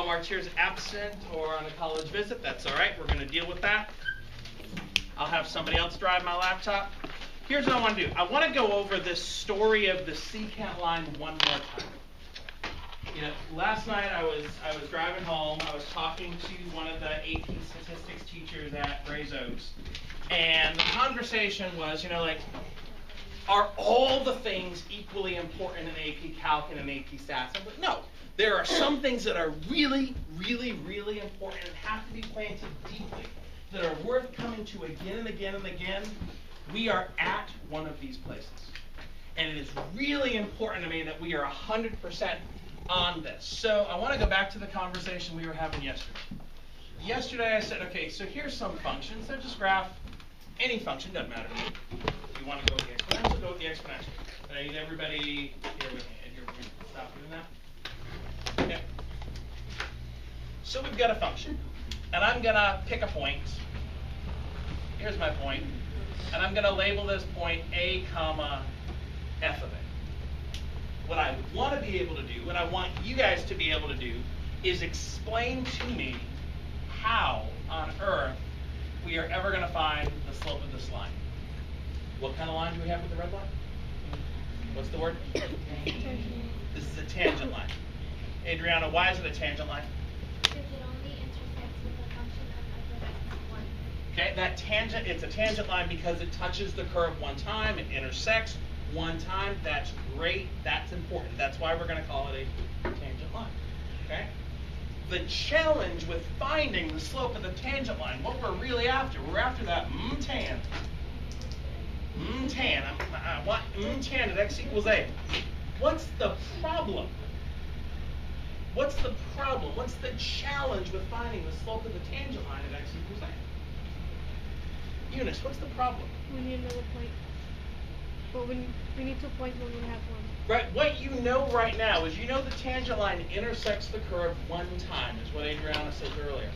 our chair's absent or on a college visit, that's all right. We're going to deal with that. I'll have somebody else drive my laptop. Here's what I want to do. I want to go over this story of the secant line one more time. You know, last night I was driving home. I was talking to one of the AP statistics teachers at Grays Oaks, and the conversation was, you know, like, are all the things equally important in AP Calc and in AP Stats? I'm like, no. There are some things that are really, really, really important and have to be planted deeply, that are worth coming to again and again and again. We are at one of these places. And it is really important to me that we are 100% on this. So I want to go back to the conversation we were having yesterday. Yesterday I said, okay, so here's some functions. So just graph any function, doesn't matter to me. If you want to go with the exponential, go with the exponential. But I need everybody here with me. And you're going to stop doing that. Okay. So we've got a function. And I'm going to pick a point. Here's my point. And I'm going to label this point a comma f of a. What I want to be able to do, what I want you guys to be able to do, is explain to me how on earth we are ever going to find the slope of this line. What kind of line do we have with the red line? What's the word? This is a tangent line. Adriana, why is it a tangent line? Because it only intersects with the function of f(x)(1). Okay, that tangent, it's a tangent line because it touches the curve one time, it intersects one time. That's great, that's important. That's why we're going to call it a tangent line. Okay? The challenge with finding the slope of the tangent line, what we're really after, we're after that tan. Tan. I want tan at x equals a. What's the problem? What's the problem? What's the challenge with finding the slope of the tangent line at x equals a? Eunice, what's the problem? We need another point. But we need to point when we have one. Right. What you know right now is you know the tangent line intersects the curve one time, is what Adriana said earlier.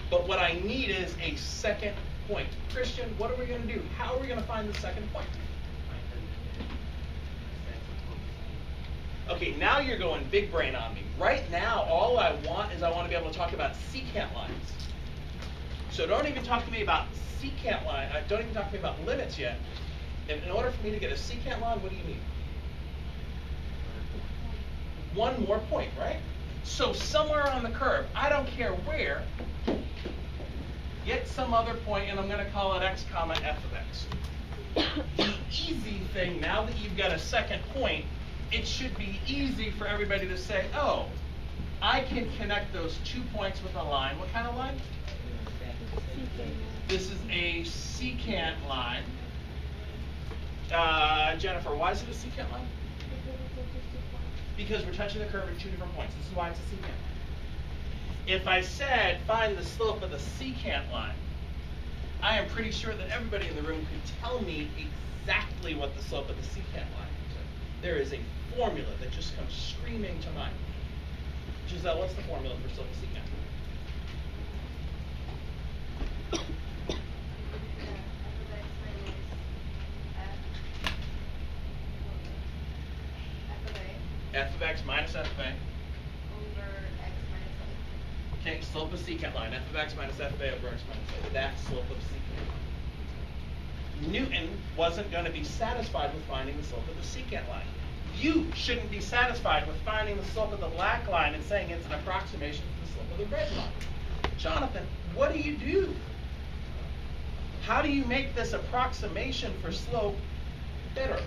But what I need is a second point. Christian, what are we going to do? How are we going to find the second point? Okay, now you're going big brain on me. Right now, all I want is I want to be able to talk about secant lines. So don't even talk to me about secant line. Don't even talk to me about limits yet. In order for me to get a secant line, what do you need? One more point, right? So somewhere on the curve, I don't care where, get some other point, and I'm going to call it x comma f of x. The easy thing, now that you've got a second point, it should be easy for everybody to say, oh, I can connect those 2 points with a line. What kind of line? This is a secant line. Jennifer, why is it a secant line? Because we're touching the curve at 2 different points. This is why it's a secant line. If I said find the slope of the secant line, I am pretty sure that everybody in the room could tell me exactly what the slope of the secant line is. There is a formula that just comes screaming to mind. Giselle, what's the formula for slope of secant? F of x minus f of a. Over x minus a. Okay, slope of secant line. F of x minus f of a over x minus a. That's slope of secant. Newton wasn't going to be satisfied with finding the slope of the secant line. You shouldn't be satisfied with finding the slope of the black line and saying it's an approximation to the slope of the red line. Jonathan, what do you do? How do you make this approximation for slope better?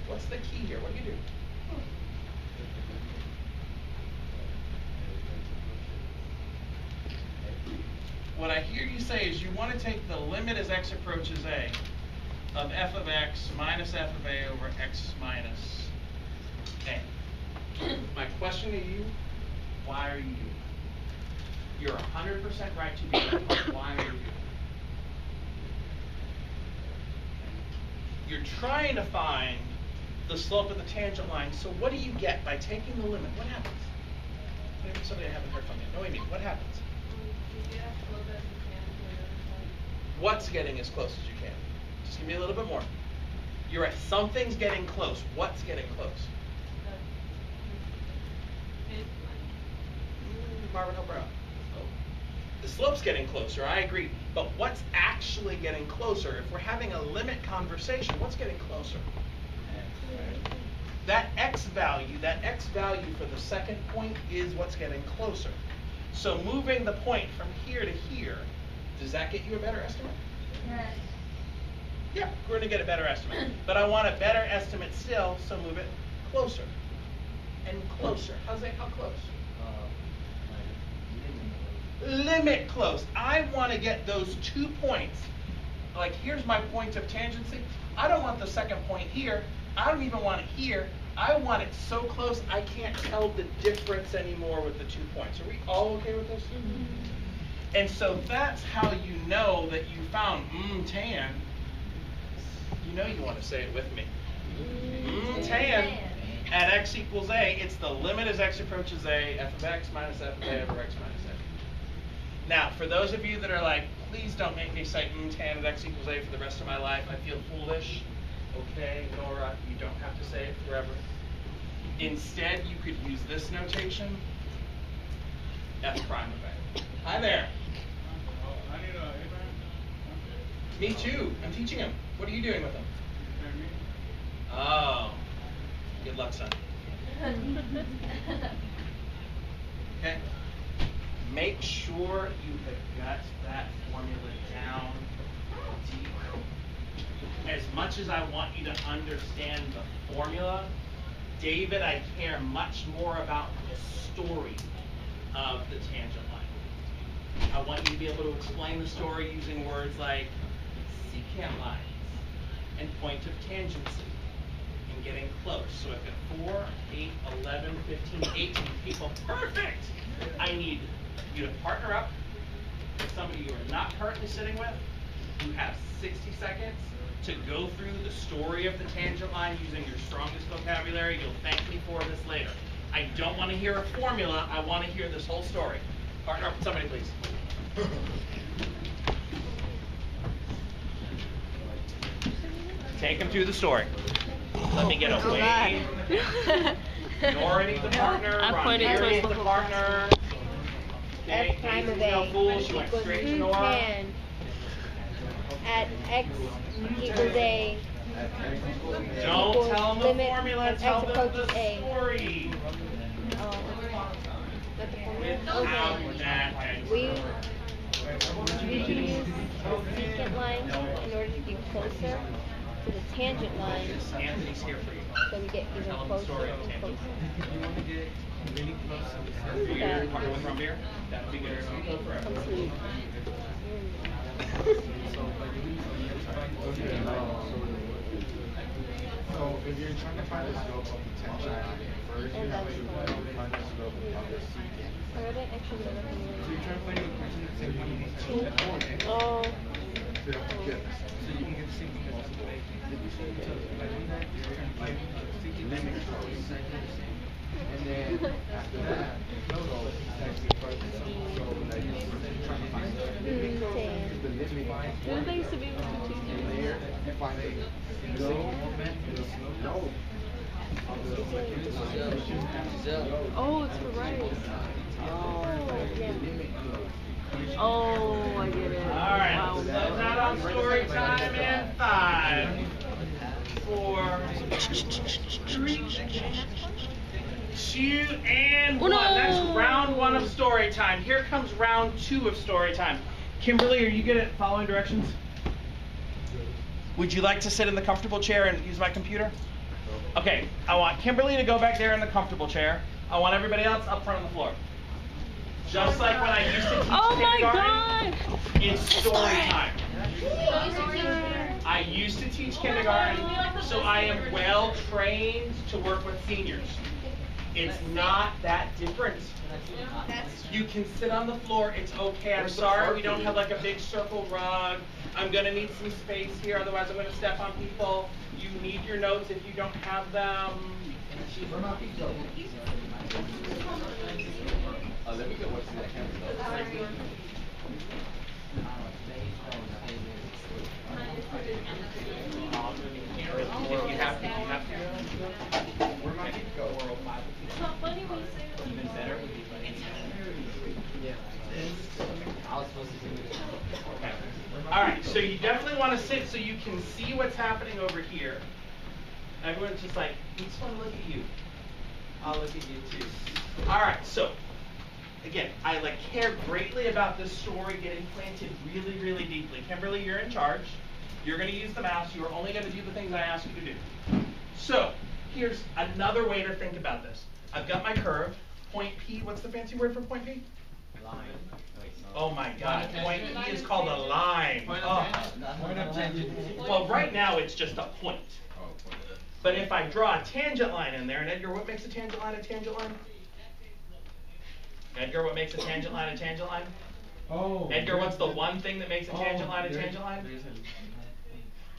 What's the key here? What do you do? What I hear you say is you want to take the limit as x approaches a of f of x minus f of a over x minus a. My question to you, why are you doing it? You're 100% right to do that. Why are you doing it? You're trying to find the slope of the tangent line. So what do you get by taking the limit? What happens? Maybe somebody I haven't heard from yet. No, Amy, what happens? What's getting as close as you can? Just give me a little bit more. You're right. Something's getting close. What's getting close? Marvin, help her out. The slope's getting closer, I agree. But what's actually getting closer? If we're having a limit conversation, what's getting closer? That x value for the second point is what's getting closer. So moving the point from here to here, does that get you a better estimate? Yes. Yeah, we're going to get a better estimate. But I want a better estimate still, so move it closer. And closer. How close? Limit close. I want to get those 2 points. Like, here's my point of tangency. I don't want the second point here. I don't even want it here. I want it so close I can't tell the difference anymore with the 2 points. Are we all okay with this? Mm-hmm. And so that's how you know that you found tan. You know you want to say it with me. Tan at x equals a. It's the limit as x approaches a, f of x minus f of a over x minus a. Now, for those of you that are like, please don't make me say tan at x equals a for the rest of my life. I feel foolish. Okay, Nora, you don't have to say it forever. Instead, you could use this notation, f prime of a. Hi there. I need a A-prime. Me too. I'm teaching him. What are you doing with him? Oh, good luck, son. Okay. Make sure you have got that formula down deep. As much as I want you to understand the formula, David, I care much more about the story of the tangent line. I want you to be able to explain the story using words like secant lines and point of tangency and getting close. So I've got 4, 8, 11, 15, 18 people. Perfect! I need you to partner up with somebody you are not currently sitting with. You have 60 seconds to go through the story of the tangent line using your strongest vocabulary. You'll thank me for this later. I don't want to hear a formula. I want to hear this whole story. Partner up with somebody, please. Take them through the story. Let me get away. Nora needs a partner. Ron needs a partner. Okay, F prime of no a fool. She went equals straight to Nora. tan at x equals a. Don't tell them the limit formula. as Tell x them the approaches a. story. Not the formula. Without Okay. that. We can use the secant line in order to get closer to the tangent line, Anthony's here for you. so we get even Tell them the closer story of and the tangent. closer. You want to get really close to the If you're gonna partner with rum beer, that would be good. Go for it. Complete. So if you're trying to find the slope of the tangent line, first you have to find the slope of the secant. I read it actually. So you're trying to find the equation that's in one of these two coordinates. Oh. So you can get the secant as the way. So by doing that, you're trying to find the secant limit close. And then after that, total is actually further. So that you're trying to find the limit close. The limit line. Didn't they used to be able to teach And there, you find a no moment in the slope. Oh, it's for right. Oh, yeah. Oh, I get it. All right, Wow. so that on story time in 5, 4, 3, 2, and 1. That's round 1 of story time. Here comes round 2 of story time. Kimberly, are you good at following directions? Would you like to sit in the comfortable chair and use my computer? Okay, I want Kimberly to go back there in the comfortable chair. I want everybody else up front on the floor. Just like when I used to teach kindergarten, it's story time. I used to teach kindergarten, so I am well trained to work with seniors. It's not that different. You can sit on the floor, it's okay. I'm sorry we don't have like a big circle rug. I'm gonna need some space here, otherwise I'm gonna step on people. You need your notes if you don't have them. Let me get what's in that camera. If you have to, you have to. Where might it go? It's not funny when you say it. Even better would be funny. All right, so you definitely want to sit so you can see what's happening over here. Everyone's just like, we just want to look at you. I'll look at you too. All right, so again, I care greatly about this story getting planted really, really deeply. Kimberly, you're in charge. You're going to use the mouse. You're only going to do the things I ask you to do. So here's another way to think about this. I've got my curve. Point P, what's the fancy word for point P? Line. Oh my God, point P is called a line. Point of tangent. Well, right now it's just a point. But if I draw a tangent line in there, and Edgar, what makes a tangent line a tangent line? Edgar, what makes a tangent line a tangent line? Oh. Edgar, what's the one thing that makes a tangent line a tangent line?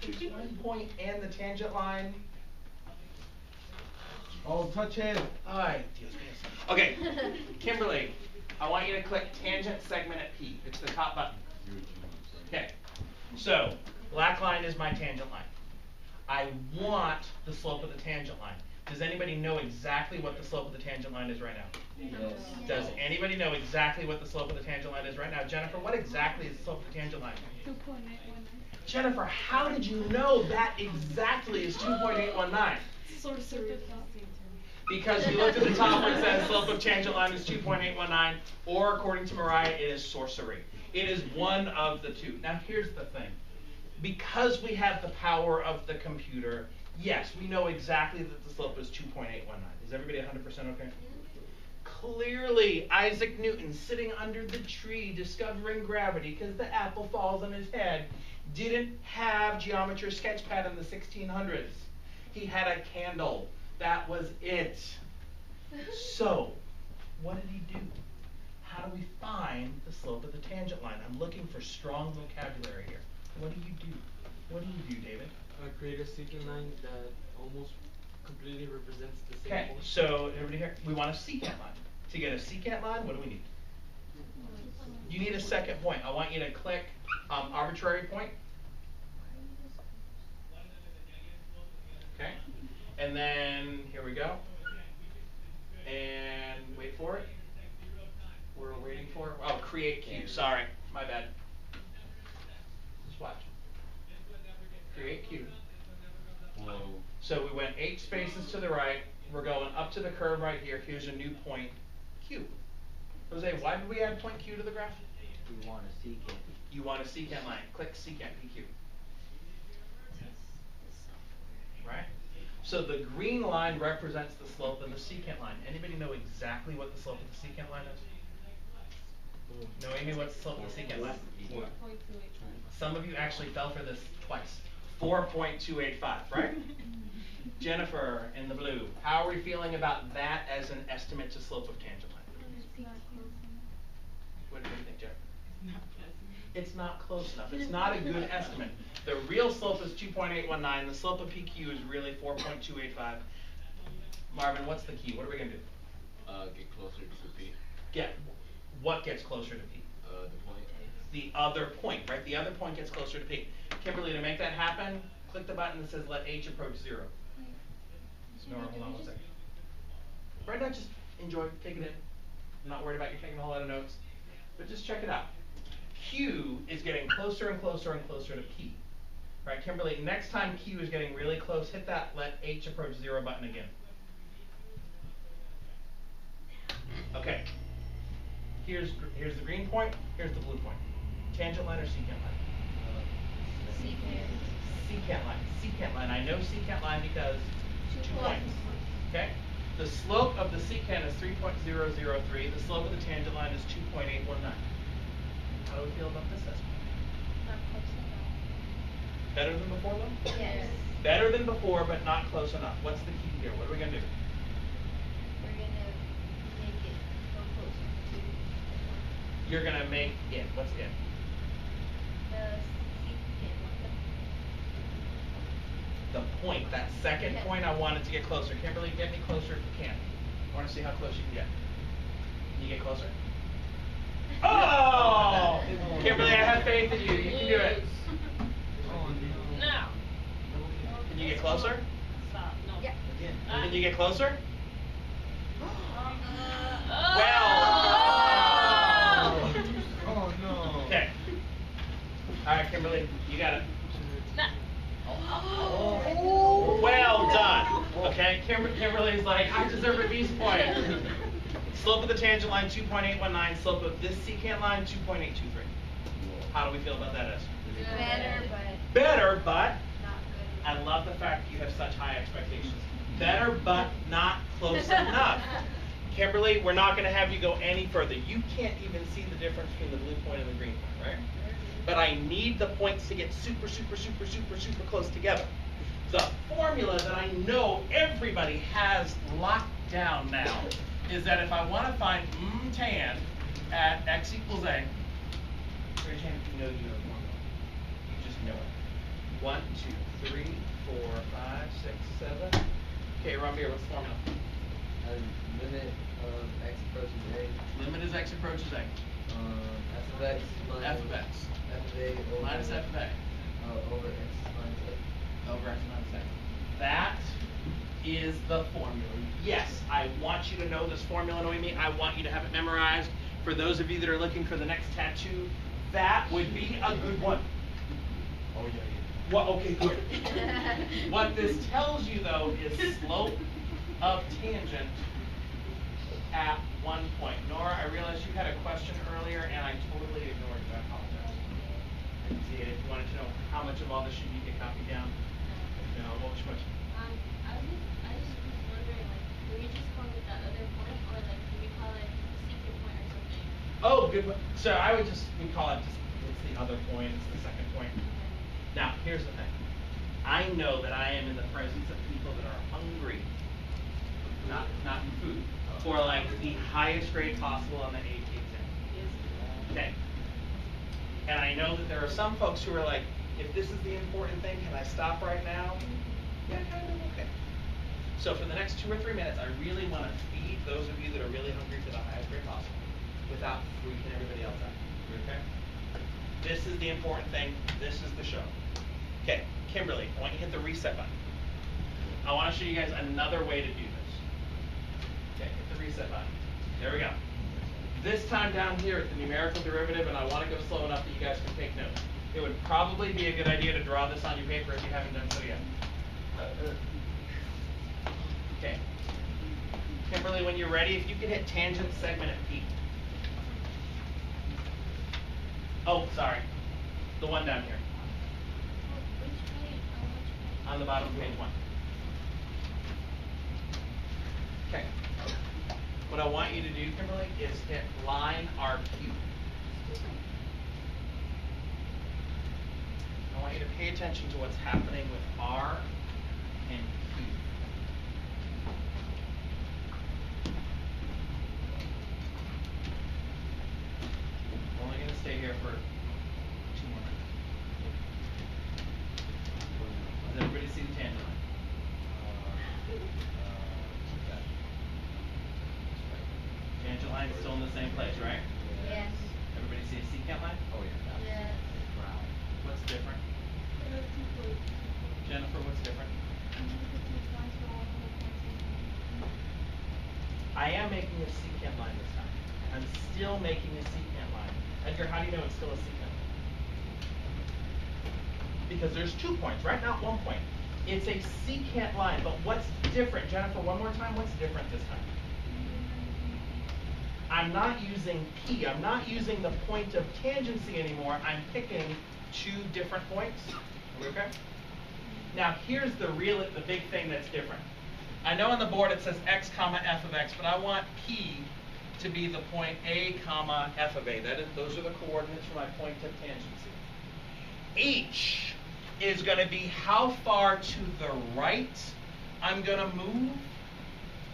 The point and the tangent line. Oh, touch it. Ay, Dios mío. Okay, Kimberly, I want you to click tangent segment at P. It's the top button. Okay, so black line is my tangent line. I want the slope of the tangent line. Does anybody know exactly what the slope of the tangent line is right now? Yes. Does anybody know exactly what the slope of the tangent line is right now? Jennifer, what exactly is the slope of the tangent line? 2.819. Jennifer, how did you know that exactly is 2.819? Sorcery. Because you looked at the top where it says slope of tangent line is 2.819, or according to Mariah, it is sorcery. It is one of the two. Now here's the thing. Because we have the power of the computer, yes, we know exactly that the slope is 2.819. Is everybody 100% okay? Clearly, Isaac Newton, sitting under the tree discovering gravity because the apple falls on his head, didn't have geometry sketchpad in the 1600s. He had a candle. That was it. So, what did he do? How do we find the slope of the tangent line? I'm looking for strong vocabulary here. What do you do? What do you do, David? Create a secant line that almost completely represents the same Okay, point. so everybody here, we want a secant line. To get a secant line, what do we need? You need a second point. I want you to click arbitrary point. Okay, and then here we go. And wait for it. We're waiting for it. Oh, create cue. Sorry, my bad. Just watch. Create cue. Whoa. So we went 8 spaces to the right. We're going up to the curve right here. Here's a new point Q. Jose, why did we add point Q to the graph? We want a secant. You want a secant line. Click secant PQ. Right? So the green line represents the slope of the secant line. Anybody know exactly what the slope of the secant line is? No, Amy, what's the slope of the secant line? Some of you actually fell for this twice. 4.285, right? Jennifer in the blue, how are we feeling about that as an estimate to slope of tangent line? What do you think, Jennifer? It's not close enough. It's not a good estimate. The real slope is 2.819. The slope of PQ is really 4.285. Marvin, what's the key? What are we going to do? Get closer to P. What gets closer to P? The point. The other point, right? The other point gets closer to P. Kimberly, to make that happen, click the button that says let H approach 0. Nora, hold on one second. Right now, just enjoy, take it in. I'm not worried about you taking a whole lot of notes, but just check it out. Q is getting closer and closer and closer to P. Right, Kimberly, next time Q is getting really close, hit that let H approach 0 button again. Okay. Here's the green point, here's the blue point. Tangent line or secant line? Secant line. Secant line. I know secant line because 2 points. Okay? The slope of the secant is 3.003. The slope of the tangent line is 2.819. How do we feel about this estimate? Not close enough. Better than before, though? Yes. Better than before, but not close enough. What's the key here? What are we going to do? We're gonna make it go closer to You're going to make it. What's it? the secant line. The point. That second point, I want it to get closer. Kimberly, get me closer if you can. I want to see how close you can get. Can you get closer? Oh! Kimberly, I have faith in you. You can do it. Now. Can you get closer? Stop. No. Yeah. Can you get closer? Oh no. Okay. All right, Kimberly. You got it. Nah. Oh, well done. Okay, Kimberly's like, I deserve a B's point. Slope of the tangent line 2.819. Slope of this secant line 2.823. How do we feel about that, Esther? Better, but I love the fact that you have such high expectations. Better, but not close enough. Kimberly, we're not going to have you go any further. You can't even see the difference between the blue point and the green point, right? But I need the points to get super, super, super, super, super close together. The formula that I know everybody has locked down now is that if I want to find tan at x equals a, raise your hand if you know the formula. You just know it. 1, 2, 3, 4, 5, 6, 7. Okay, Ramir, what's the formula? Limit of x approaches a. Limit as x approaches a. F of x minus F of x. F of a over Minus f of a. Over x minus a. Over x minus a. That is the formula. Yes, I want you to know this formula, Noemi. I want you to have it memorized. For those of you that are looking for the next tattoo, that would be a good one. Oh yeah. Well, okay, good. What this tells you, though, is slope of tangent at one point. Nora, I realized you had a question earlier, and I totally ignored you. I apologize. I didn't see it. If you wanted to know how much of all this should you get copied down, no, what was your question? I just was wondering, like, do we just call it that other point, or like, do we call it secret point or something? Oh, good. So I would we call it just, it's the other point, it's the second point. Now, here's the thing. I know that I am in the presence of people that are hungry, not in food, for like the highest grade possible on the AP exam. Okay. And I know that there are some folks who are like, if this is the important thing, can I stop right now? Yeah, kind of, okay. So for the next 2 or 3 minutes, I really want to feed those of you that are really hungry to the highest grade possible without freaking everybody else out. Okay? This is the important thing. This is the show. Okay, Kimberly, I want you to hit the reset button. I want to show you guys another way to do this. Okay, hit the reset button. There we go. This time down here at the numerical derivative, and I want to go slow enough that you guys can take notes. It would probably be a good idea to draw this on your paper if you haven't done so yet. Okay. Kimberly, when you're ready, if you could hit tangent segment at P. Oh, sorry. The one down here. On the bottom of page 1. Okay. What I want you to do, Kimberly, is hit line RQ. I want you to pay attention to what's happening with R and Q. I'm only going to stay here for 2 more minutes. Does everybody see the tangent line? Tangent line is still in the same place, right? Yes. Everybody see a secant line? Oh yeah. Yes. What's different? Jennifer, what's different? I am making a secant line this time. I'm still making a secant line. Edgar, how do you know it's still a secant line? Because there's 2 points, right? Not 1 point. It's a secant line, but what's different? Jennifer, one more time, what's different this time? I'm not using P. I'm not using the point of tangency anymore. I'm picking 2 different points. Okay? Now, here's the big thing that's different. I know on the board it says x comma f of x, but I want P to be the point A comma f of A. Those are the coordinates for my point of tangency. H is going to be how far to the right I'm going to move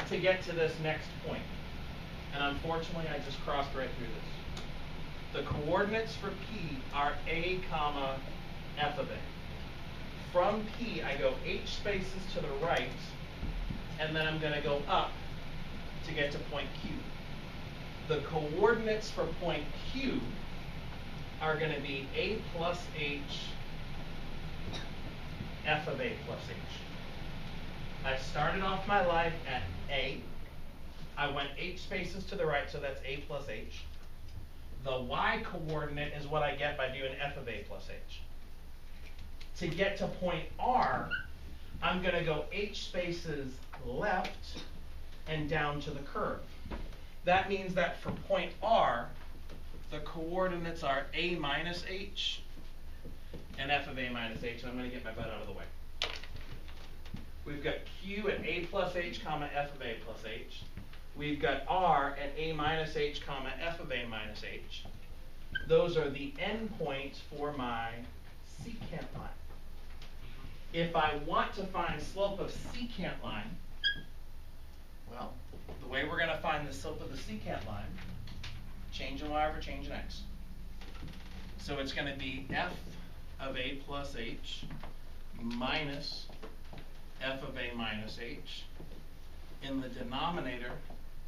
to get to this next point. And unfortunately, I just crossed right through this. The coordinates for P are A comma f of A. From P, I go H spaces to the right, and then I'm going to go up to get to point Q. The coordinates for point Q are going to be A plus H, f of A plus H. I started off my life at A. I went H spaces to the right, so that's A plus H. The Y coordinate is what I get by doing f of A plus H. to get to point R, I'm going to go h spaces left and down to the curve. That means that for point R, the coordinates are a minus h and f of a minus h, and I'm going to get my butt out of the way. We've got q at a plus h, comma f of a plus h. We've got r at a minus h, comma f of a minus h. Those are the endpoints for my secant line. If I want to find slope of secant line, well, the way we're going to find the slope of the secant line, change in y over change in x. So it's going to be f of a plus h minus f of a minus h. In the denominator,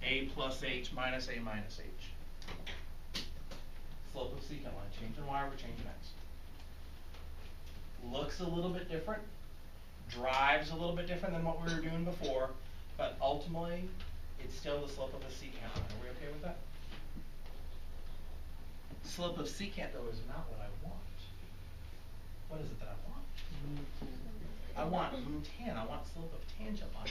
a plus h minus a minus h. Slope of secant line, change in y over change in x. Looks a little bit different, drives a little bit different than what we were doing before, but ultimately, it's still the slope of a secant line. Are we okay with that? Slope of secant, though, is not what I want. What is it that I want? I want tan. I want slope of tangent line.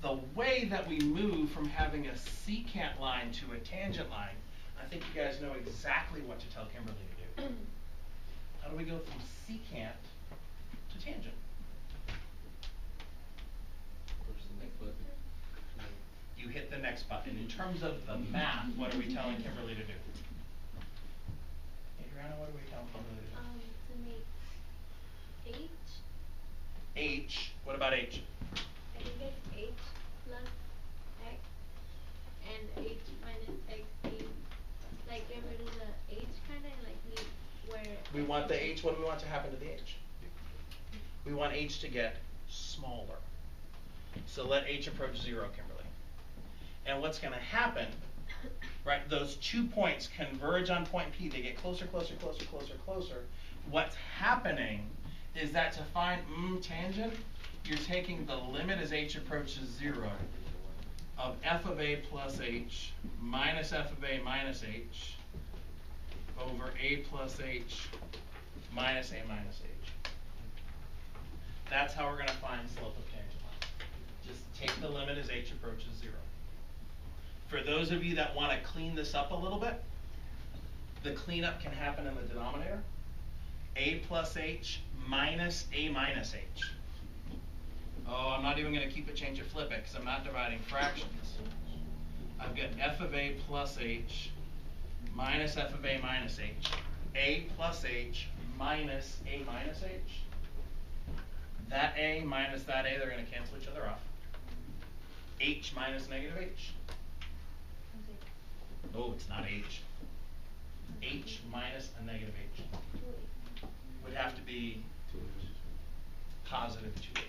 The way that we move from having a secant line to a tangent line, I think you guys know exactly what to tell Kimberly to do. How do we go from secant to tangent? You hit the next button. In terms of the math, what are we telling Kimberly to do? Adriana, what are we telling Kimberly to do? To make h. H. What about H? I think it's h plus x and h minus x being like get rid of the h kind of like leave where We want the H. What do we want to happen to the H? We want H to get smaller. So let H approach 0, Kimberly. And what's going to happen, right, those 2 points converge on point P. They get closer, closer, closer, closer, closer. What's happening is that to find tangent, you're taking the limit as H approaches 0 of f of a plus h minus f of a minus h over a plus h minus a minus h. That's how we're going to find slope of tangent line. Just take the limit as h approaches 0. For those of you that want to clean this up a little bit, the cleanup can happen in the denominator. A plus h minus a minus h. Oh, I'm not even going to keep it, change it, flip it, because I'm not dividing fractions. I've got f of a plus h minus f of a minus h. A plus h minus a minus h. That a minus that a, they're going to cancel each other off. H minus negative h. Oh, it's not h. H minus a negative h. Would have to be positive 2h.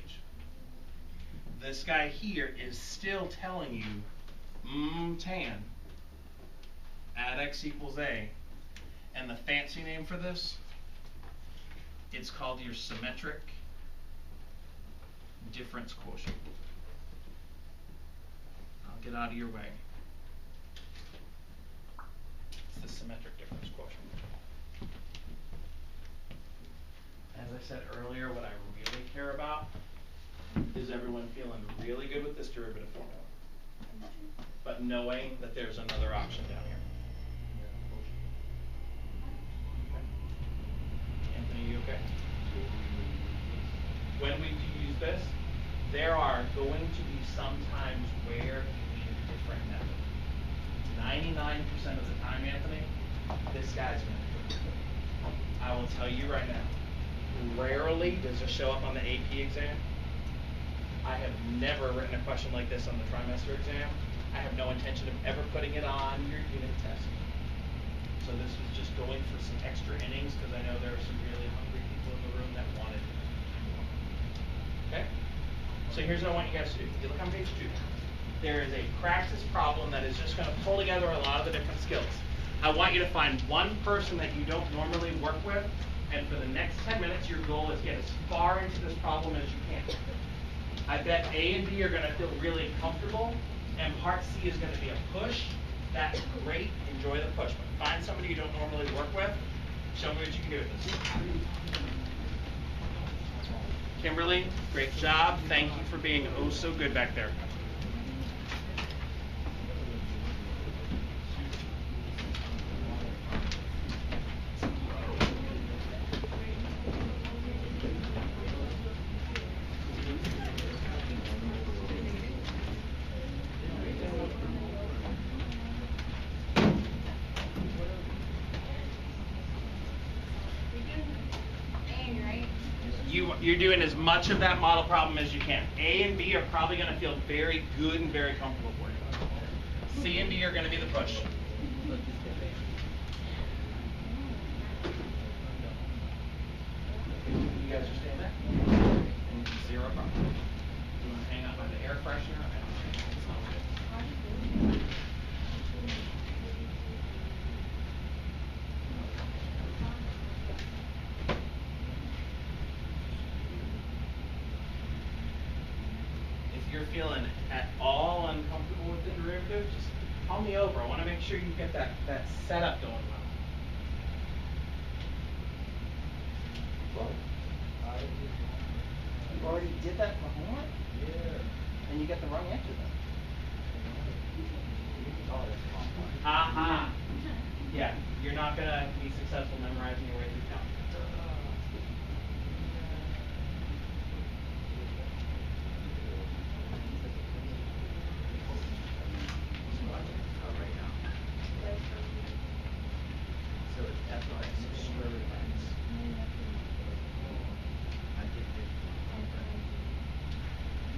This guy here is still telling you tan at x equals a. And the fancy name for this, it's called your symmetric difference quotient. I'll get out of your way. It's the symmetric difference quotient. As I said earlier, what I really care about is everyone feeling really good with this derivative formula, but knowing that there's another option down here. Okay. Anthony, you okay? When we use this, there are going to be some times where you need a different method. 99% of the time, Anthony, this guy's going to do it. I will tell you right now, rarely does it show up on the AP exam. I have never written a question like this on the trimester exam. I have no intention of ever putting it on your unit test. So this was just going for some extra innings because I know there are some really hungry people in the room that wanted it. Okay? So here's what I want you guys to do. You look on page 2. There is a practice problem that is just going to pull together a lot of the different skills. I want you to find one person that you don't normally work with, and for the next 10 minutes, your goal is to get as far into this problem as you can. I bet A and B are going to feel really comfortable, and part C is going to be a push. That's great. Enjoy the push. But find somebody you don't normally work with. Show me what you can do with this. Kimberly, great job. Thank you for being oh so good back there. You're doing as much of that model problem as you can. A and B are probably going to feel very good and very comfortable for you. C and D are going to be the push. You guys are staying back? Zero problem. You want to hang out by the air freshener? I don't know. It's not good. If you're feeling at all uncomfortable with the derivative, just call me over. I want to make sure you get that setup going well. You already did that for homework? Yeah. And you got the wrong answer then. Yeah, you're not going to be successful memorizing your way through calculus. So it's FX square root of X.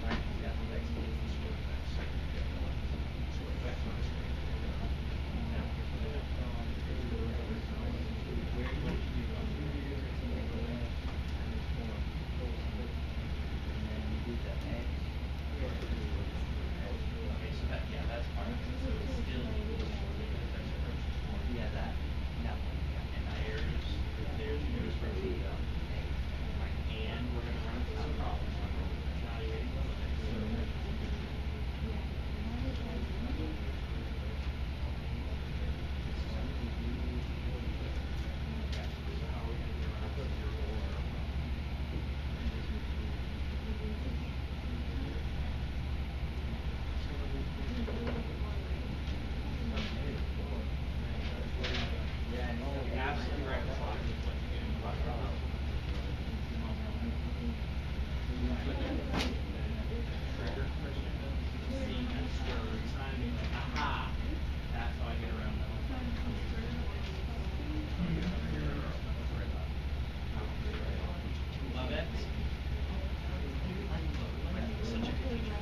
Right? Yeah, X is the square root of X. So you get the square root of X minus square root of X. Now, where you want to do okay, so that, yeah, that's part of it. So it's still equal to yeah, that. And there's for T. And we're going to run into some problems. Evaluating limits. You're absolutely right. Trigger Christian seeing that square root sign and being like, aha, that's how I get around that. Love it. Such a good teacher.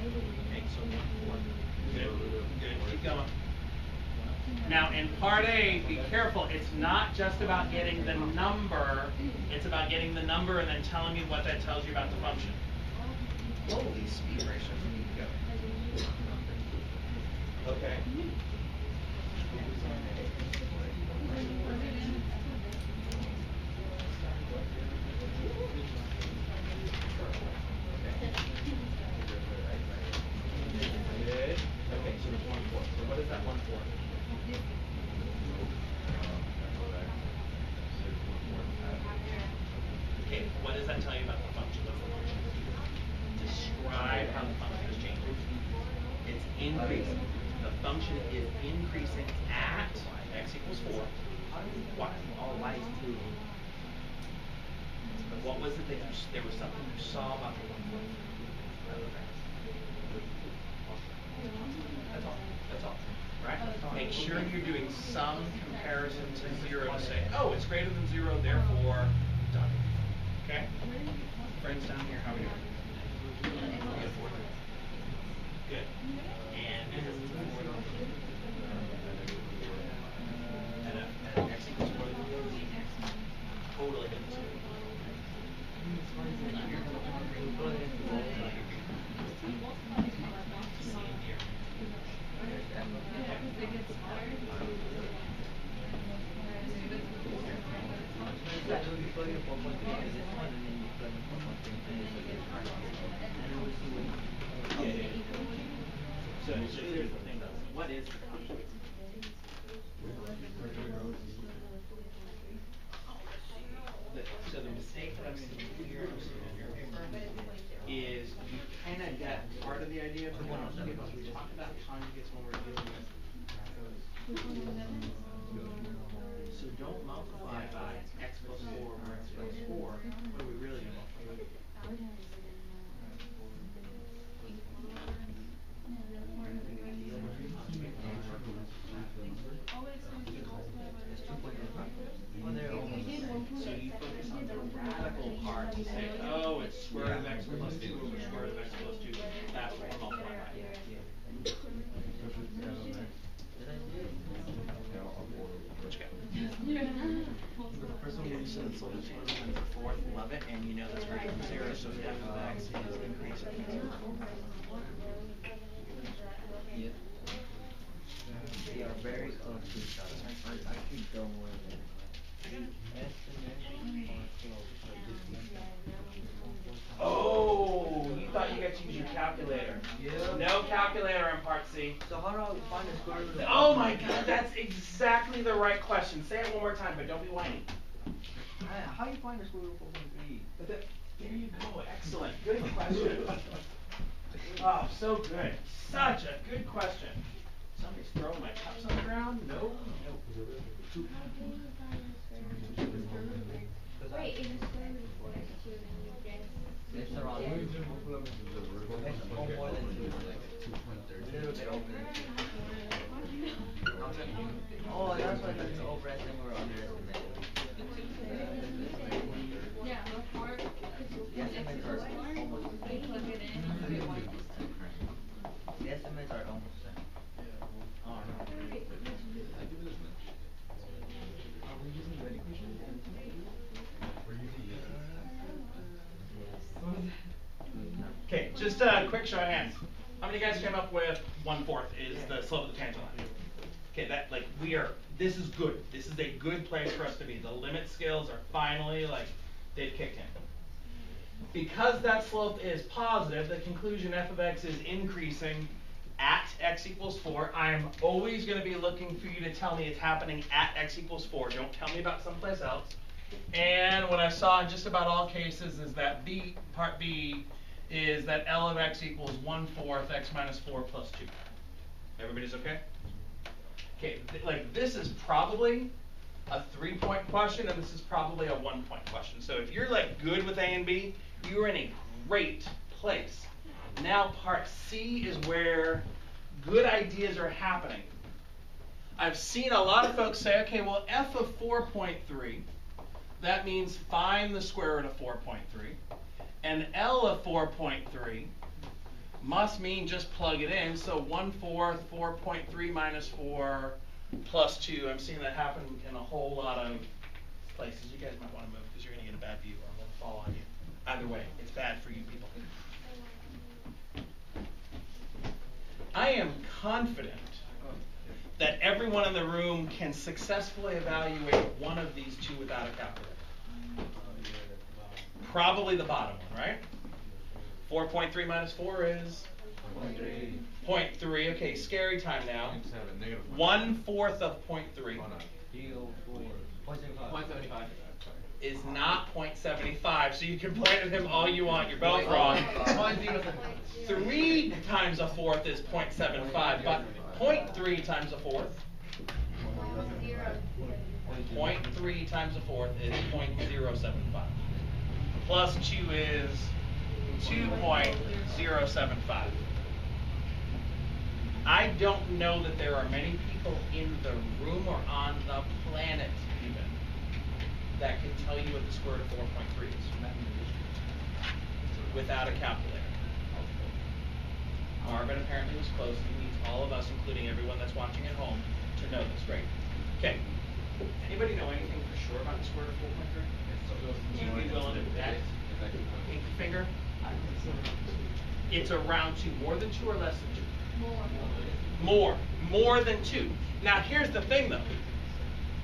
Okay, so 1/4. Good. Keep going. Now in part A, be careful, it's not just about getting the number, it's about getting the number and then telling me what that tells you about the function. Whoa, these speed ratios need to go. Okay. Good. Okay, so it's 1/4. So what is that 1/4? Okay, what does that tell you about the function? What's the function? Describe how the function is changing. It's increasing. The function is increasing at x equals 4. Why? All y is 2. What was it that there was something you saw about the 1/4? That's all. That's all. Right? Make sure you're doing some comparison to 0 to say, oh, it's greater than 0, therefore, done. Okay? Friends down here, how are we doing? Good. And at x equals 4, totally good. So here's the thing though. What is the function? So the mistake that I'm going to do here on your paper of get part of the idea for conjugates. We talk about conjugates when we're dealing with. So don't multiply by x plus 4 or x plus 4. What are we really going to multiply? So you focus on the radical part and say, oh, it's square root of x plus 2 over square root of x plus 2. That's what we're multiplying by. What you got? The first one you said so the change times the fourth, love it, and you know that's greater than 0, so f of x is increasing. Yeah. They are very close to each other. I keep going with it. Oh, you thought you got to use your calculator. Yeah. No calculator in part C. So how do I find the square root of Oh my god, that's exactly the right question. Say it one more time, but don't be whiny. How do you find the square root of 4.3? There you go, excellent. Good question. Oh, so good. Such a good question. Somebody's throwing my cups on the ground? No. Wait, in the square root of 4 is 2, and you guess. It's around more than 2. A little bit over. Oh, that's why that's overestimated or underestimated. Yeah, before. The estimates are almost the same. The estimates are almost the same. Okay, just a quick show of hands. How many guys came up with 1/4 is the slope of the tangent line? Okay, that like this is good. This is a good place for us to be. The limit skills are finally they've kicked in. Because that slope is positive, the conclusion f of x is increasing at x equals 4. I'm always going to be looking for you to tell me it's happening at x equals 4. Don't tell me about someplace else. And what I saw in just about all cases is that part B is that L of x equals 1/4 x minus 4 plus 2. Everybody's okay? Okay, this is probably a 3-point question, and this is probably a 1-point question. So if you're good with A and B, you're in a great place. Now part C is where good ideas are happening. I've seen a lot of folks say, okay, well, f of 4.3, that means find the square root of 4.3. And L of 4.3 must mean just plug it in. So 1/4, 4.3 minus 4 plus 2. I'm seeing that happen in a whole lot of places. You guys might want to move because you're going to get a bad view or I'm going to fall on you. Either way, it's bad for you people. I am confident that everyone in the room can successfully evaluate one of these two without a calculator. Probably the bottom one, right? 4.3 minus 4 is 0.3. Okay, scary time now. 1/4 of 0.3 is not 0.75. So you can point at him all you want. You're both wrong. 3 times a fourth is 0.75, but 0.3 times a fourth. 0.3 times a fourth is 0.075. Plus 2 is 2.075. I don't know that there are many people in the room or on the planet even that can tell you what the square root of 4.3 is without a calculator. Marvin apparently was close. He needs all of us, including everyone that's watching at home, to know this. Great. Okay. Anybody know anything for sure about the square root of 4.3? You'd be willing to bet? Pink finger? It's around 2. More than 2 or less than 2? More. More than 2. Now here's the thing though.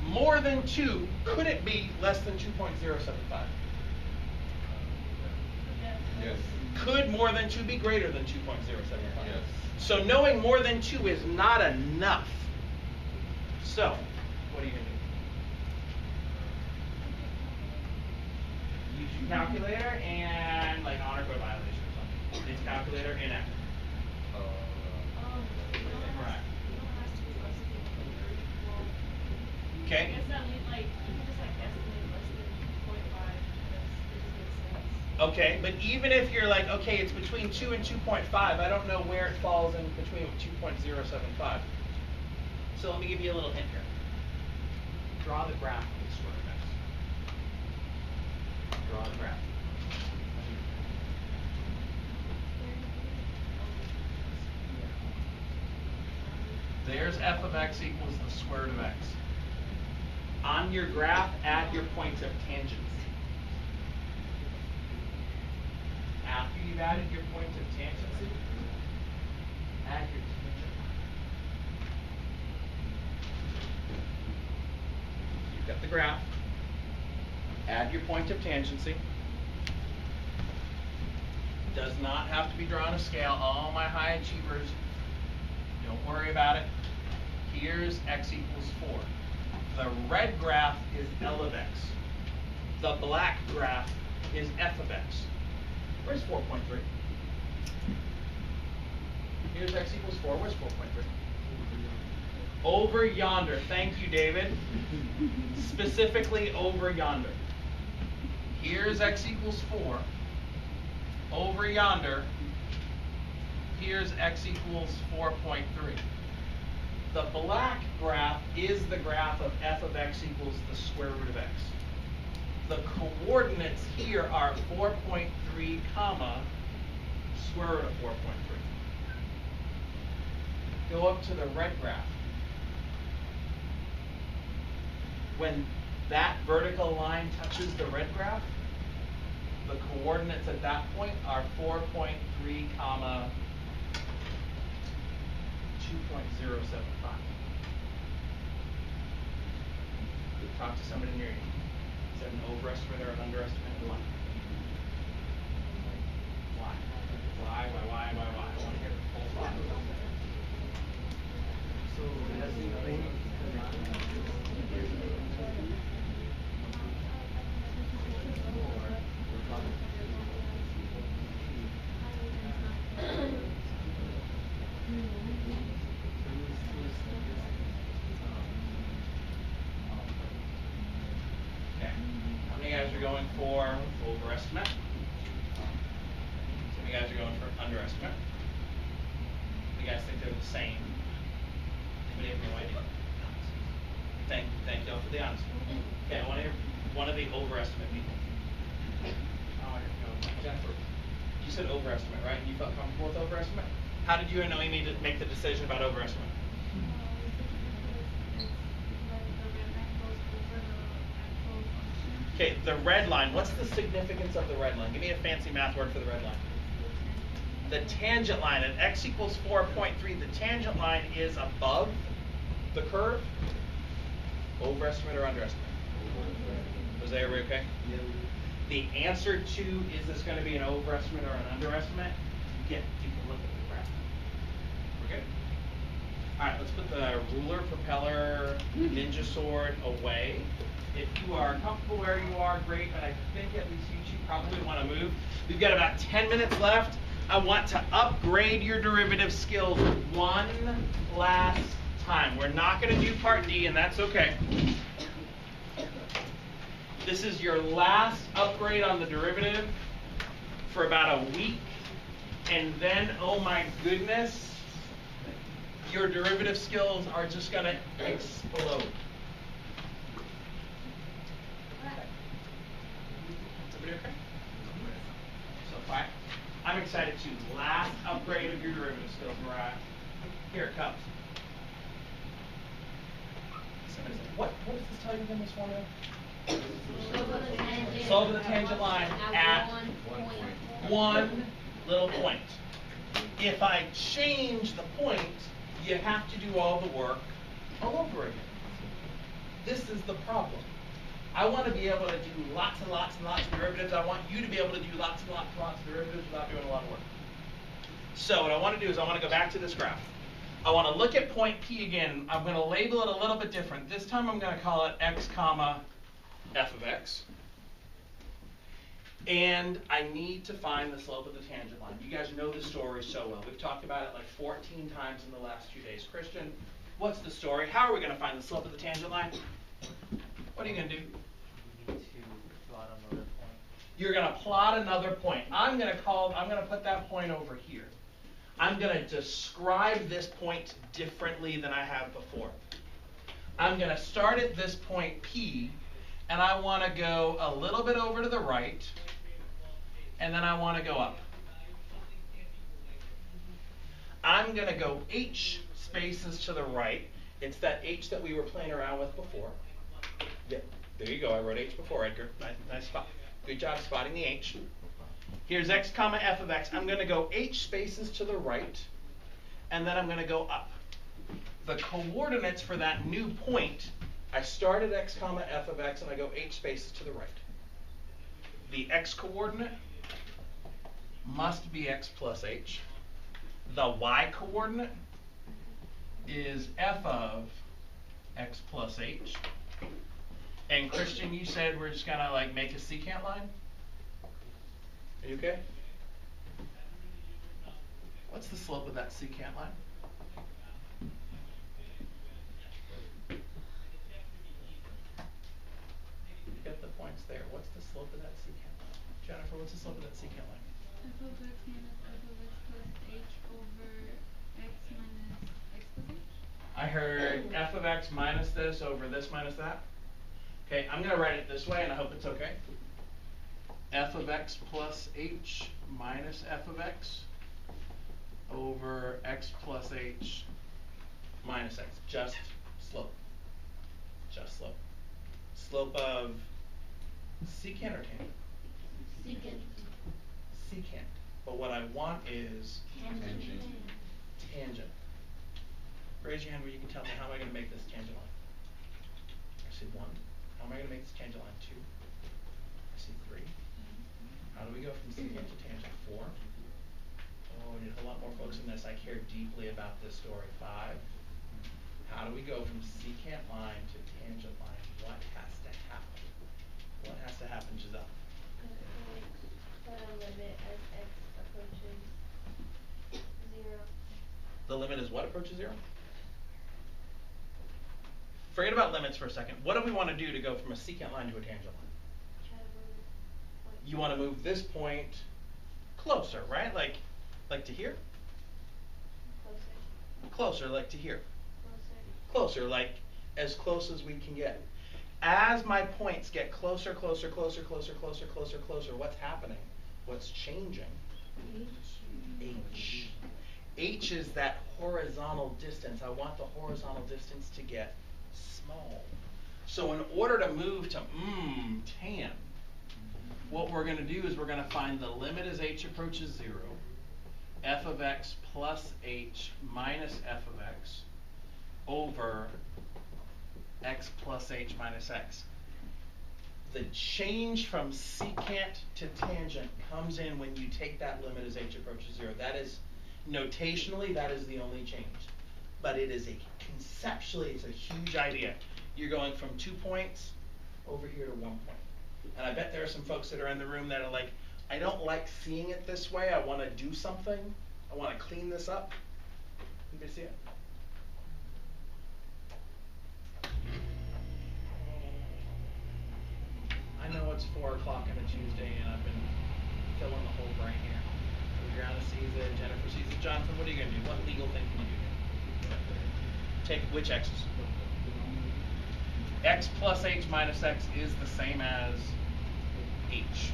More than 2, could it be less than 2.075? Yes. Could more than 2 be greater than 2.075? Yes. So knowing more than 2 is not enough. So, what are you going to do? Use your calculator and honor code violation or something. Is calculator inactive? Correct. Okay. I guess that means like you can just like estimate less than 0.5. Okay, but even if you're like, okay, it's between 2 and 2.5, I don't know where it falls in between 2.075. So let me give you a little hint here. Draw the graph of the square root of x. Draw the graph. There's f of x equals the square root of x. On your graph, add your points of tangency. After you've added your points of tangency, add your tangent line. You've got the graph. Add your point of tangency. Does not have to be drawn to scale. All my high achievers, don't worry about it. Here's x equals 4. The red graph is L of x. The black graph is f of x. Where's 4.3? Here's x equals 4. Where's 4.3? Over yonder. Thank you, David. Specifically over yonder. Here's x equals 4. Over yonder, here's x equals 4.3. The black graph is the graph of f of x equals the square root of x. The coordinates here are 4.3 comma square root of 4.3. Go up to the red graph. When that vertical line touches the red graph, the coordinates at that point are 4.3 comma 2.075. Talk to somebody near you. Is that an overestimate or an underestimate? Why? Why? I want to hear the full thought. So has the point Okay. How many guys are going for overestimate? How many guys are going for underestimate? You guys think they're the same? Anybody have no idea? Thank y'all for the honesty. Okay, I want to hear one of the overestimate people. Oh, here we go. Jennifer, you said overestimate, right? You felt comfortable with overestimate? How did you and Noemi make the decision about overestimate? Okay, the red line. What's the significance of the red line? Give me a fancy math word for the red line. The tangent line at x equals 4.3. The tangent line is above the curve. Overestimate or underestimate? Was everybody okay? Yeah. The answer to is this going to be an overestimate or an underestimate? You can look at the graph. We're good? All right, let's put the ruler, propeller, ninja sword away. If you are comfortable where you are, great, but I think at least you two probably want to move. We've got about 10 minutes left. I want to upgrade your derivative skills one last time. We're not going to do part D, and that's okay. This is your last upgrade on the derivative for about a week. And then, oh my goodness, your derivative skills are just going to explode. Everybody okay? So fine. I'm excited too. Last upgrade of your derivative skills, Mariah. Here it comes. Somebody said, what does this tell you again, this formula? Solve the tangent line at one little point. If I change the point, you have to do all the work all over again. This is the problem. I want to be able to do lots and lots and lots of derivatives. I want you to be able to do lots and lots and lots of derivatives without doing a lot of work. So what I want to do is I want to go back to this graph. I want to look at point P again. I'm going to label it a little bit different. This time I'm going to call it x comma f of x. And I need to find the slope of the tangent line. You guys know the story so well. We've talked about it like 14 times in the last few days. Christian, what's the story? How are we going to find the slope of the tangent line? What are you going to do? You need to plot another point. You're going to plot another point. I'm going to put that point over here. I'm going to describe this point differently than I have before. I'm going to start at this point P, and I want to go a little bit over to the right, and then I want to go up. I'm going to go H spaces to the right. It's that H that we were playing around with before. Yeah, there you go. I wrote H before, Edgar. Nice spot. Good job spotting the H. Here's x comma f of x. I'm going to go H spaces to the right, and then I'm going to go up. The coordinates for that new point, I start at x comma f of x, and I go H spaces to the right. The x coordinate must be x plus h. The y coordinate is f of x plus h. And Christian, you said we're just gonna like make a secant line? Are you okay? What's the slope of that secant line? You get the points there. What's the slope of that secant line? Jennifer, what's the slope of that secant line? F of x minus f of x plus h over x minus x plus h? I heard f of x minus this over this minus that. Okay, I'm going to write it this way, and I hope it's okay. F of x plus h minus f of x over x plus h minus x. Just slope. Just slope. Slope of secant or tangent? Secant. Secant. But what I want is tangent. Raise your hand where you can tell me, how am I going to make this tangent line? I see 1. How am I going to make this tangent line? 2. I see 3. How do we go from secant to tangent? 4. Oh, we need a lot more folks in this. I care deeply about this story. 5. How do we go from secant line to tangent line? What has to happen? What has to happen, Giselle? Put a limit as x approaches 0. The limit is what approaches 0? Forget about limits for a second. What do we want to do to go from a secant line to a tangent line? Try to move point. You want to move this point closer, right? Like to here? Closer. Closer, like to here. Closer. Closer, like as close as we can get. As my points get closer, closer, closer, closer, closer, closer, closer, what's happening? What's changing? H. H is that horizontal distance. I want the horizontal distance to get small. So in order to move to tan, what we're going to do is we're going to find the limit as h approaches 0, f of x plus h minus f of x over x plus h minus x. The change from secant to tangent comes in when you take that limit as h approaches 0. That is, notationally, that is the only change. But it is conceptually, it's a huge idea. You're going from 2 points over here to 1 point. And I bet there are some folks that are in the room that are like, I don't like seeing it this way. I want to do something. I want to clean this up. Anybody see it? I know it's 4 o'clock on a Tuesday, and I've been filling the whole brain here. Adriana sees it, Jennifer sees it. Jonathan, what are you going to do? What legal thing can you do here? Take which x's? X plus h minus x is the same as h.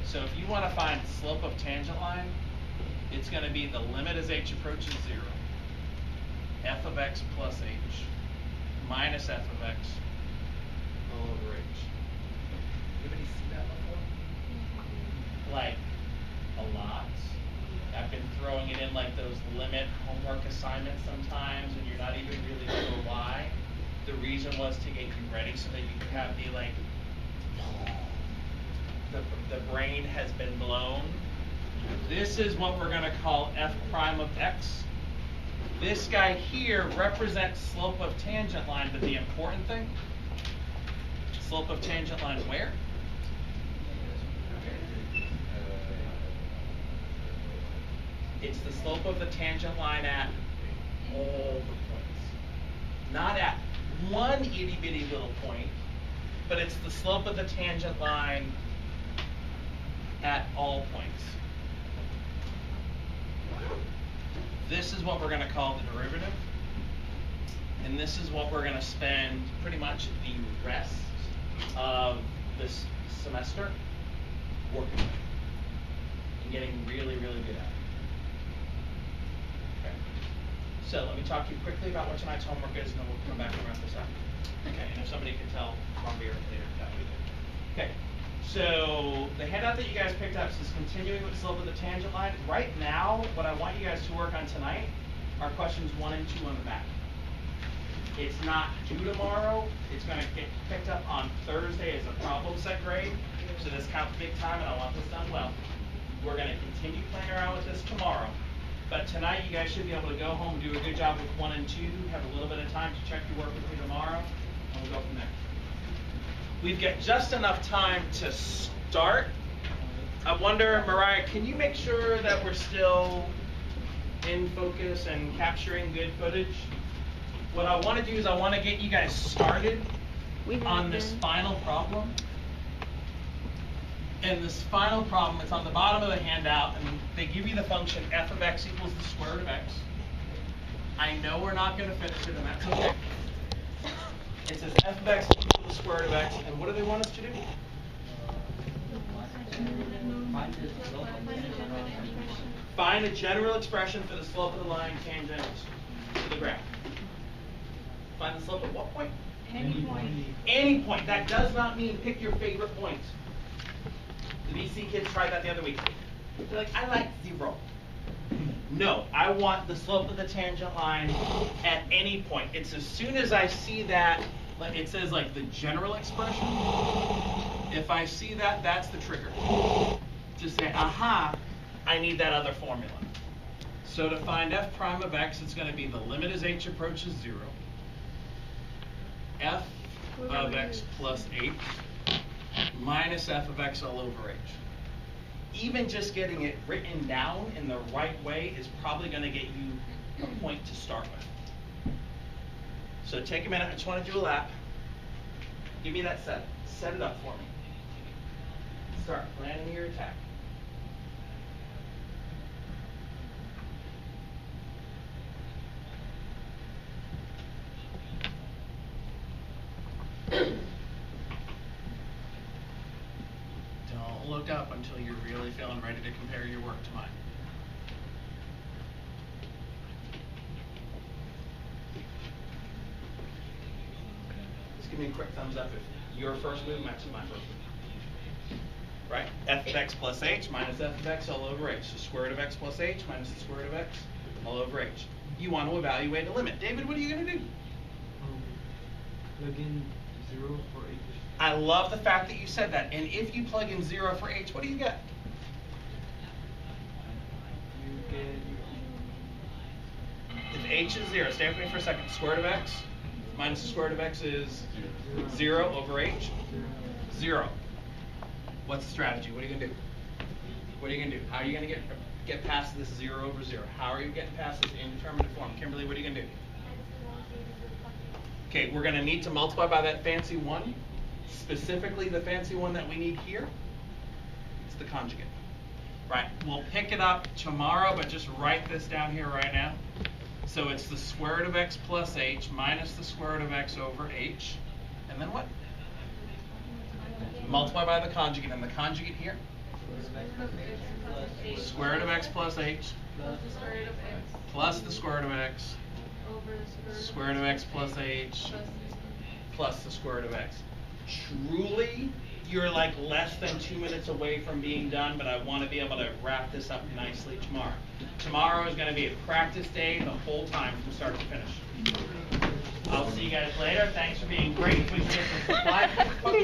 So if you want to find slope of tangent line, it's going to be the limit as h approaches 0, f of x plus h minus f of x all over h. Anybody see that before? Like a lot. I've been throwing it in like those limit homework assignments sometimes, and you're not even really sure why. The reason was to get you ready so that you could have the like, the brain has been blown. This is what we're going to call f prime of x. This guy here represents slope of tangent line, but the important thing, slope of tangent line where? It's the slope of the tangent line at all the points. Not at one itty bitty little point, but it's the slope of the tangent line at all points. This is what we're going to call the derivative. And this is what we're going to spend pretty much the rest of this semester working with and getting really, really good at. Okay. So let me talk to you quickly about what tonight's homework is, and then we'll come back and wrap this up. Okay, and if somebody can tell Robbie or later, that would be good. Okay, so the handout that you guys picked up is continuing with the slope of the tangent line. Right now, what I want you guys to work on tonight are questions 1 and 2 on the back. It's not due tomorrow. It's going to get picked up on Thursday as a problem set grade. So this counts big time, and I want this done well. We're going to continue playing around with this tomorrow. But tonight, you guys should be able to go home and do a good job with 1 and 2. Have a little bit of time to check your work with me tomorrow, and we'll go from there. We've got just enough time to start. I wonder, Mariah, can you make sure that we're still in focus and capturing good footage? What I want to do is I want to get you guys started on this final problem. And this final problem, it's on the bottom of the handout, and they give you the function f of x equals the square root of x. I know we're not going to finish it, and that's okay. It says f of x equals the square root of x, and what do they want us to do? Find a general expression for the slope of the line tangent to the graph. Find the slope at what point? Any point. Any point. That does not mean pick your favorite point. The BC kids tried that the other week. They're like, I like 0. No, I want the slope of the tangent line at any point. It's as soon as I see that, it says like the general expression. If I see that, that's the trigger. To say, aha, I need that other formula. So to find f prime of x, it's going to be the limit as h approaches 0. F of x plus h minus f of x all over h. Even just getting it written down in the right way is probably going to get you a point to start with. So take a minute. I just want to do a lap. Give me that set. Set it up for me. Start planning your attack. Don't look up until you're really feeling ready to compare your work to mine. Just give me a quick thumbs up if your first move matches my first move. Right? F of x plus h minus f of x all over h. The square root of x plus h minus the square root of x all over h. You want to evaluate a limit. David, what are you going to do? Plug in 0 for h. I love the fact that you said that. And if you plug in 0 for h, what do you get? You get. If h is 0, stay with me for a second. Square root of x minus the square root of x is 0 over h. 0. What's the strategy? What are you going to do? What are you going to do? How are you going to get past this 0 over 0? How are you getting past this indeterminate form? Kimberly, what are you going to do? Okay, we're going to need to multiply by that fancy 1. Specifically, the fancy one that we need here, it's the conjugate. Right, we'll pick it up tomorrow, but just write this down here right now. So it's the square root of x plus h minus the square root of x over h. And then what? Multiply by the conjugate, and the conjugate here? Square root of x plus h plus the square root of x square root of x plus h plus the square root of x. Truly, you're like less than 2 minutes away from being done, but I want to be able to wrap this up nicely tomorrow. Tomorrow is going to be a practice day the whole time from start to finish. I'll see you guys later. Thanks for being great. We can get some supply.